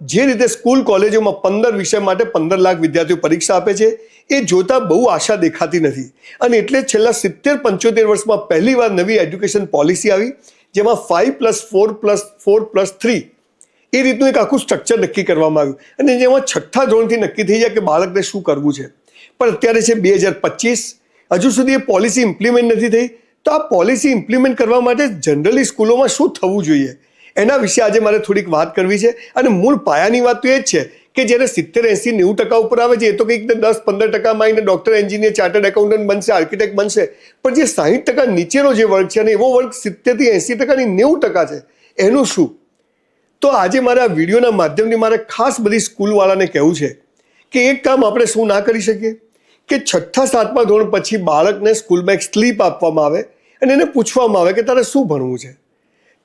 જે રીતે સ્કૂલ કોલેજોમાં 15 વિષય માટે 15 લાખ વિદ્યાર્થીઓ પરીક્ષા આપે છે એ જોતા બહુ આશા દેખાતી નથી. અને એટલે છેલ્લા 70-75 વર્ષમાં પહેલીવાર નવી એજ્યુકેશન પોલિસી આવી, જેમાં 5+4+4+3 એ રીતનું એક આખું સ્ટ્રક્ચર નક્કી કરવામાં આવ્યું, અને જેમાં 6થા ધોરણથી નક્કી થઈ જાય કે બાળકને શું કરવું છે. પણ અત્યારે છે 2025, હજુ સુધી એ પોલિસી ઇમ્પ્લિમેન્ટ નથી થઈ. તો આ પોલિસી ઇમ્પ્લિમેન્ટ કરવા માટે જનરલી સ્કૂલોમાં શું થવું જોઈએ એના વિશે આજે મારે થોડીક વાત કરવી છે. અને મૂળ પાયાની વાત તો એ જ છે કે જ્યારે 70-80-90% ઉપર આવે છે એ તો કંઈક 10-15%માં આવીને ડૉક્ટર, એન્જિનિયર, ચાર્ટર્ડ એકાઉન્ટન્ટ બનશે, આર્કિટેક્ટ બનશે. પણ જે 60% નીચેનો જે વર્ગ છે અને એવો વર્ગ 70-80%ની 90% છે, એનું શું? તો આજે મારે આ વિડીયોના માધ્યમથી મારે ખાસ બધી સ્કૂલવાળાને કહેવું છે કે એક કામ આપણે શું ના કરી શકીએ કે 6થા-7મા ધોરણ પછી બાળકને સ્કૂલમાં એક સ્લીપ આપવામાં આવે અને એને પૂછવામાં આવે કે તારે શું ભણવું છે,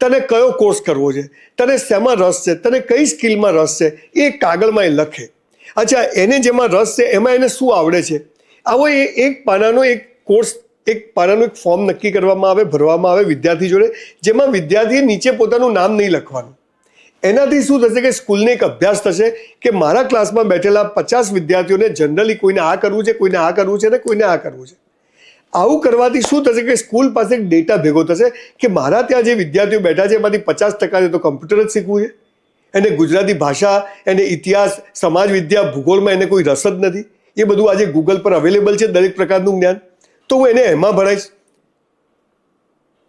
તને કયો કોર્સ કરવો છે, તને શેમાં રસ છે, તને કઈ સ્કિલમાં રસ છે, એ કાગળમાં એ લખે. અચ્છા, એને જેમાં રસ છે એમાં એને શું આવડે છે, આવો એ એક પાનાનો એક કોર્સ, એક પાનાનું એક ફોર્મ નક્કી કરવામાં આવે, ભરવામાં આવે વિદ્યાર્થી જોડે, જેમાં વિદ્યાર્થીએ નીચે પોતાનું નામ નહીં લખવાનું. એનાથી શું થશે કે સ્કૂલને એક અભ્યાસ થશે કે મારા ક્લાસમાં બેઠેલા 50 વિદ્યાર્થીઓને જનરલી કોઈને આ કરવું છે, કોઈને આ કરવું છે અને કોઈને આ કરવું છે. આવું કરવાથી શું થશે કે સ્કૂલ પાસે એક ડેટા ભેગો થશે કે મારા ત્યાં જે વિદ્યાર્થીઓ બેઠા છે એમાંથી 50% તો કમ્પ્યુટર જ શીખવું છે, એને ગુજરાતી ભાષા, એને ઇતિહાસ, સમાજ વિદ્યા, ભૂગોળમાં એને કોઈ રસ જ નથી. એ બધું આજે ગૂગલ પર અવેલેબલ છે, દરેક પ્રકારનું જ્ઞાન. તો હું એને એમાં ભણાવીશ.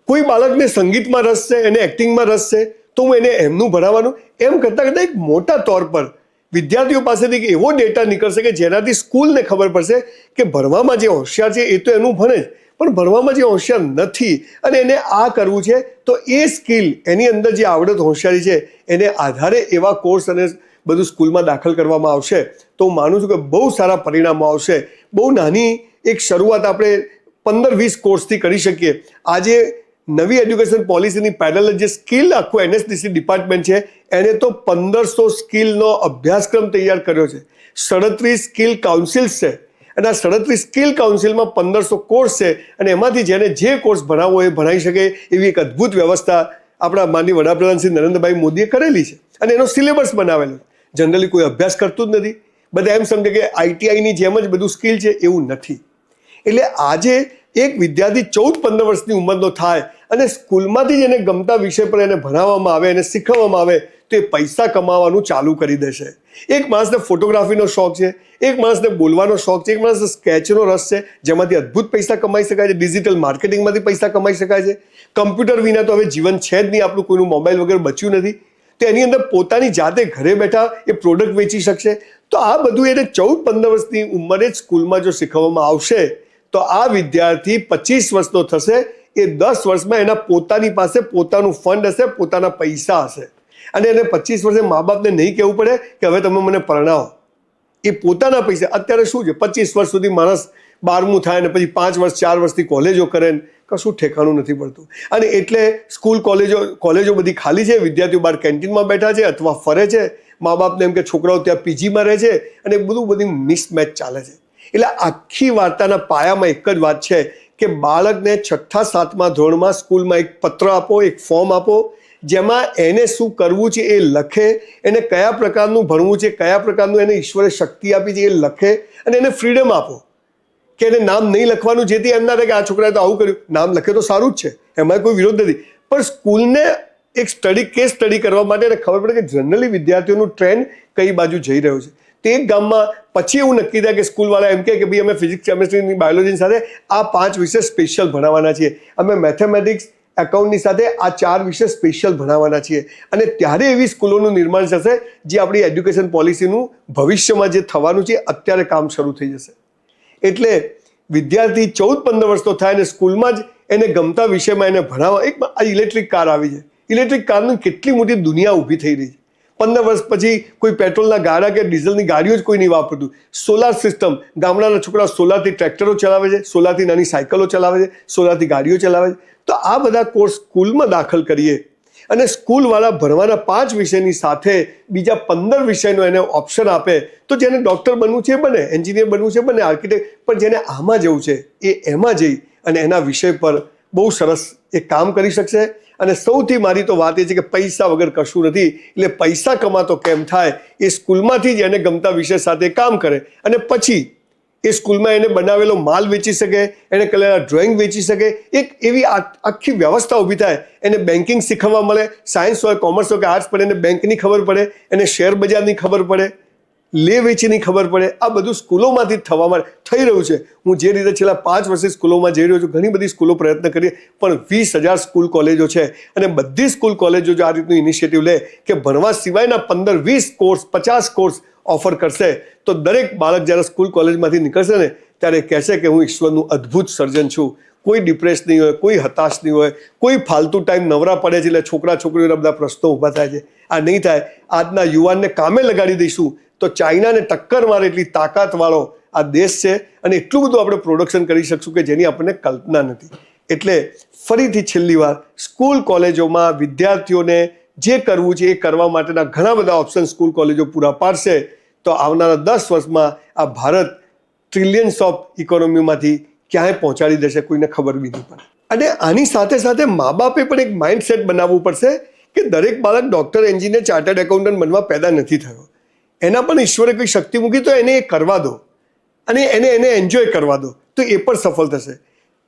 કોઈ બાળકને સંગીતમાં રસ છે, એને એક્ટિંગમાં રસ છે, તો હું એને એમનું ભણાવવાનું. એમ કરતાં કરતાં એક મોટા તौर પર વિદ્યાર્થીઓ પાસેથી એવો ડેટા નીકળશે કે જેનાથી સ્કૂલને ખબર પડશે કે ભણવામાં જે હોશિયાર છે એ તો એનું ભણે જ, પણ ભણવામાં જે હોશિયાર નથી અને એને આ કરવું છે, તો એ સ્કિલ, એની અંદર જે આવડત, હોશિયારી છે, એને આધારે એવા કોર્સ અને બધું સ્કૂલમાં દાખલ કરવામાં આવશે. તો હું માનું છું કે બહુ સારા પરિણામો આવશે. બહુ નાની એક શરૂઆત આપણે 15-20 કોર્સથી કરી શકીએ. આજે નવી એજ્યુકેશન પોલિસીની પેરેલલ જે સ્કિલ આખું એનએસડીસી ડિપાર્ટમેન્ટ છે એને તો 1500 સ્કિલનો અભ્યાસક્રમ તૈયાર કર્યો છે. 37 સ્કિલ કાઉન્સિલ્સ છે અને આ 37 સ્કિલ કાઉન્સિલમાં 1500 કોર્સ છે અને એમાંથી જેને જે કોર્સ ભણાવવો એ ભણાવી શકે એવી એક અદ્ભુત વ્યવસ્થા આપણા માનનીય વડાપ્રધાન શ્રી નરેન્દ્રભાઈ મોદીએ કરેલી છે. અને એનો સિલેબસ બનાવેલો છે. જનરલી કોઈ અભ્યાસ કરતું જ નથી. બધા એમ સમજે કે આઈટીઆઈની જેમ જ બધું સ્કિલ છે, એવું નથી. એટલે આજે એક વિદ્યાર્થી 14-15 વર્ષની ઉંમરનો થાય અને સ્કૂલમાંથી જ એને ગમતા વિષય પર એને ભણાવવામાં આવે, એને શીખવવામાં આવે તો એ પૈસા કમાવાનું ચાલુ કરી દેશે. એક માણસને ફોટોગ્રાફીનો શોખ છે, એક માણસને બોલવાનો શોખ છે, એક માણસને સ્કેચનો રસ છે, જેમાંથી અદ્ભુત પૈસા કમાઈ શકાય છે. ડિજિટલ માર્કેટિંગમાંથી પૈસા કમાઈ શકાય છે. કમ્પ્યુટર વિના તો હવે જીવન છે જ નહીં, આપણું કોઈનું મોબાઈલ વગર બચ્યું નથી. તો એની અંદર પોતાની જાતે ઘરે બેઠા એ પ્રોડક્ટ વેચી શકશે. તો આ બધું એને 14-15 વર્ષની ઉંમરે જ સ્કૂલમાં જો શીખવવામાં આવશે તો આ વિદ્યાર્થી 25 વર્ષનો થશે, એ 10 વર્ષમાં એના પોતાની પાસે પોતાનું ફંડ હશે, પોતાના પૈસા હશે. અને એને 25 વર્ષે મા બાપને નહીં કહેવું પડે કે હવે તમે મને પરણાવો. એ પોતાના પૈસા, અત્યારે શું છે 25 વર્ષ સુધી માણસ 12મું થાય ને પછી 5 વર્ષ 4 વર્ષથી કોલેજો કરે ને કશું ઠેકાણું નથી પડતું. અને એટલે સ્કૂલ કોલેજો બધી ખાલી છે, વિદ્યાર્થીઓ બહાર કેન્ટીનમાં બેઠા છે અથવા ફરે છે. મા બાપને એમ કે છોકરાઓ ત્યાં પીજીમાં રહે છે અને બધી મિસમેચ ચાલે છે. એટલે આખી વાર્તાના પાયામાં એક જ વાત છે કે બાળકને 6થા-7મા ધોરણમાં સ્કૂલમાં એક પત્ર આપો, એક ફોર્મ આપો, જેમાં એને શું કરવું છે એ લખે, એને કયા પ્રકારનું ભણવું છે, કયા પ્રકારનું એને ઈશ્વરે શક્તિ આપી છે એ લખે, અને એને ફ્રીડમ આપો કે એને નામ નહીં લખવાનું, જેથી એમ ના થાય કે આ છોકરાએ તો આવું કર્યું. નામ લખે તો સારું જ છે, એમાં કોઈ વિરોધ નથી, પણ સ્કૂલને એક કેસ સ્ટડી કરવા માટે એને ખબર પડે કે જનરલી વિદ્યાર્થીઓનું ટ્રેન્ડ કઈ બાજુ જઈ રહ્યો છે. તે એક ગામમાં પછી એવું નક્કી થાય કે સ્કૂલવાળા એમ કહે કે ભાઈ અમે ફિઝિક્સ, કેમેસ્ટ્રી, બાયોલોજીની સાથે આ 5 વિષય સ્પેશિયલ ભણાવવાના છીએ, અમે મેથેમેટિક્સ, એકાઉન્ટની સાથે આ 4 વિષય સ્પેશિયલ ભણાવવાના છીએ. અને ત્યારે એવી સ્કૂલોનું નિર્માણ થશે જે આપણી એજ્યુકેશન પોલિસીનું ભવિષ્યમાં જે થવાનું છે અત્યારે કામ શરૂ થઈ જશે. એટલે વિદ્યાર્થી 14-15 વર્ષનો થાય અને સ્કૂલમાં જ એને ગમતા વિષયમાં એને ભણાવવા. એક આ ઇલેક્ટ્રિક કાર આવી છે, ઇલેક્ટ્રિક કારની કેટલી મોટી દુનિયા ઊભી થઈ રહી છે. 15 વર્ષ પછી કોઈ પેટ્રોલના ગાડા કે ડીઝલની ગાડીઓ જ કોઈ નહીં વાપરતું. સોલાર સિસ્ટમ, ગામડાના છોકરાઓ સોલારથી ટ્રેક્ટરો ચલાવે છે, સોલારથી નાની સાયકલો ચલાવે છે, સોલારથી ગાડીઓ ચલાવે છે. તો આ બધા કોર્સ સ્કૂલમાં દાખલ કરીએ અને સ્કૂલવાળા ભણવાના 5 વિષયની સાથે બીજા 15 વિષયનો એને ઓપ્શન આપે તો જેને ડૉક્ટર બનવું છે બને, એન્જિનિયર બનવું છે બને, આર્કિટેક્ટ, પણ જેને આમાં જવું છે એ એમાં જઈ અને એના વિષય પર બહુ સરસ એ કામ કરી શકશે. અને સૌથી મારી તો વાત એ છે કે પૈસા વગર કશું નથી, એટલે પૈસા કમાતો કેમ થાય એ સ્કૂલમાંથી જ એને ગમતા વિષય સાથે કામ કરે અને પછી એ સ્કૂલમાં એને બનાવેલો માલ વેચી શકે, એને કરેલા ડ્રોઈંગ વેચી શકે, એક એવી આખી વ્યવસ્થા ઊભી થાય. એને બેન્કિંગ શીખવવા મળે, સાયન્સ હોય, કોમર્સ હોય કે આર્ટ્સ પડે, એને બેંકની ખબર પડે, એને શેર બજારની ખબર પડે, લે વેચીની ખબર પડે. આ બધું સ્કૂલોમાંથી જ થઈ રહ્યું છે. હું જે રીતે છેલ્લા 5 વર્ષથી સ્કૂલોમાં જઈ રહ્યો છું, ઘણી બધી સ્કૂલો પ્રયત્ન કરીએ, પણ 20,000 સ્કૂલ કોલેજો છે અને બધી સ્કૂલ કોલેજો જો આ રીતનું ઇનિશિયેટિવ લે કે ભણવા સિવાયના 15-20 કોર્સ, 50 કોર્સ ઓફર કરશે, તો દરેક બાળક જ્યારે સ્કૂલ કોલેજમાંથી નીકળશે ને ત્યારે કહેશે કે હું ઈશ્વરનું અદ્ભુત સર્જન છું. કોઈ ડિપ્રેસ નહીં હોય, કોઈ હતાશ નહીં હોય, કોઈ ફાલતુ ટાઈમ નવરા પડે છે એટલે છોકરા છોકરીઓના બધા પ્રશ્નો ઊભા થાય છે. આ નહીં થાય. આજના યુવાનને કામે લગાડી દઈશું તો ચાઇનાને ટક્કર મારે એટલી તાકાતવાળો આ દેશ છે અને એટલું બધું આપણે પ્રોડક્શન કરી શકશું કે જેની આપણને કલ્પના નથી. એટલે ફરીથી છેલ્લી વાર, સ્કૂલ કોલેજોમાં વિદ્યાર્થીઓને જે કરવું છે એ કરવા માટેના ઘણા બધા ઓપ્શન સ્કૂલ કોલેજો પૂરા પાડશે તો આવનારા 10 વર્ષમાં આ ભારત ટ્રિલિયન્સ ઓફ ઇકોનોમીમાંથી ક્યાંય પહોંચાડી દેશે, કોઈને ખબર બી નહીં પડે. અને આની સાથે સાથે મા બાપે પણ એક માઇન્ડસેટ બનાવવું પડશે કે દરેક બાળક ડૉક્ટર, એન્જિનિયર, ચાર્ટર્ડ એકાઉન્ટન્ટ બનવા પેદા નથી થયો. એના પણ ઈશ્વરે કોઈ શક્તિ મૂકી તો એને એ કરવા દો અને એને એન્જોય કરવા દો, તો એ પણ સફળ થશે.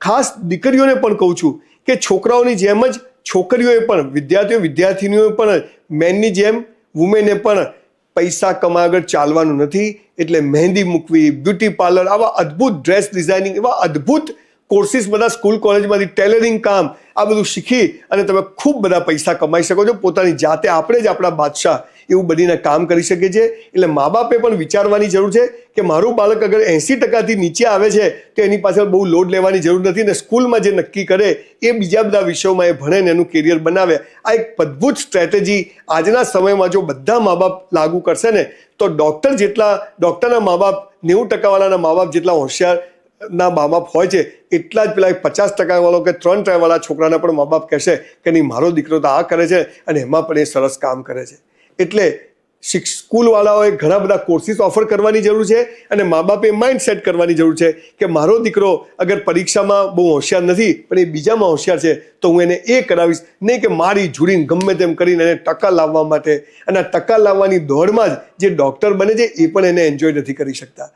ખાસ દીકરીઓને પણ કહું છું કે છોકરાઓની જેમ જ છોકરીઓએ પણ, વિદ્યાર્થીનીઓએ પણ મેનની જેમ વુમેને પણ પૈસા કમાવા આગળ ચાલવાનું નથી. એટલે મહેંદી મૂકવી, બ્યુટી પાર્લર, આવા અદ્ભુત ડ્રેસ ડિઝાઇનિંગ, એવા અદ્ભુત કોર્સિસ બધા સ્કૂલ કોલેજમાંથી, ટેલરિંગ કામ, આ બધું શીખી અને તમે ખૂબ બધા પૈસા કમાઈ શકો છો. પોતાની જાતે આપણે જ આપણા બાદશાહ એવું બનીને કામ કરી શકીએ છીએ. એટલે મા બાપે પણ વિચારવાની જરૂર છે કે મારું બાળક અગર 80% નીચે આવે છે તો એની પાછળ બહુ લોડ લેવાની જરૂર નથી ને સ્કૂલમાં જે નક્કી કરે એ બીજા બધા વિષયોમાં એ ભણે ને એનું કેરિયર બનાવે. આ એક અદ્ભુત સ્ટ્રેટેજી આજના સમયમાં જો બધા મા બાપ લાગુ કરશે ને તો ડૉક્ટરના મા બાપ, 90% વાળાના મા બાપ જેટલા હોશિયાર ના મા બાપ હોય છે એટલા જ પેલા 50% વાળો કે 3 વાળા છોકરાના પણ મા બાપ કહેશે કે નહીં, મારો દીકરો તો આ કરે છે અને એમાં પણ એ સરસ કામ કરે છે. એટલે સ્કૂલવાળાઓએ ઘણા બધા કોર્સિસ ઓફર કરવાની જરૂર છે અને મા બાપે માઇન્ડ સેટ કરવાની જરૂર છે કે મારો દીકરો અગર પરીક્ષામાં બહુ હોશિયાર નથી પણ એ બીજામાં હોશિયાર છે તો હું એને એ કરાવીશ, નહીં કે મારી ઝૂડીને ગમે તેમ કરીને એને ટકા લાવવા માટે. અને આ ટકા લાવવાની દોડમાં જ જે ડૉક્ટર બને છે એ પણ એને એન્જોય નથી કરી શકતા.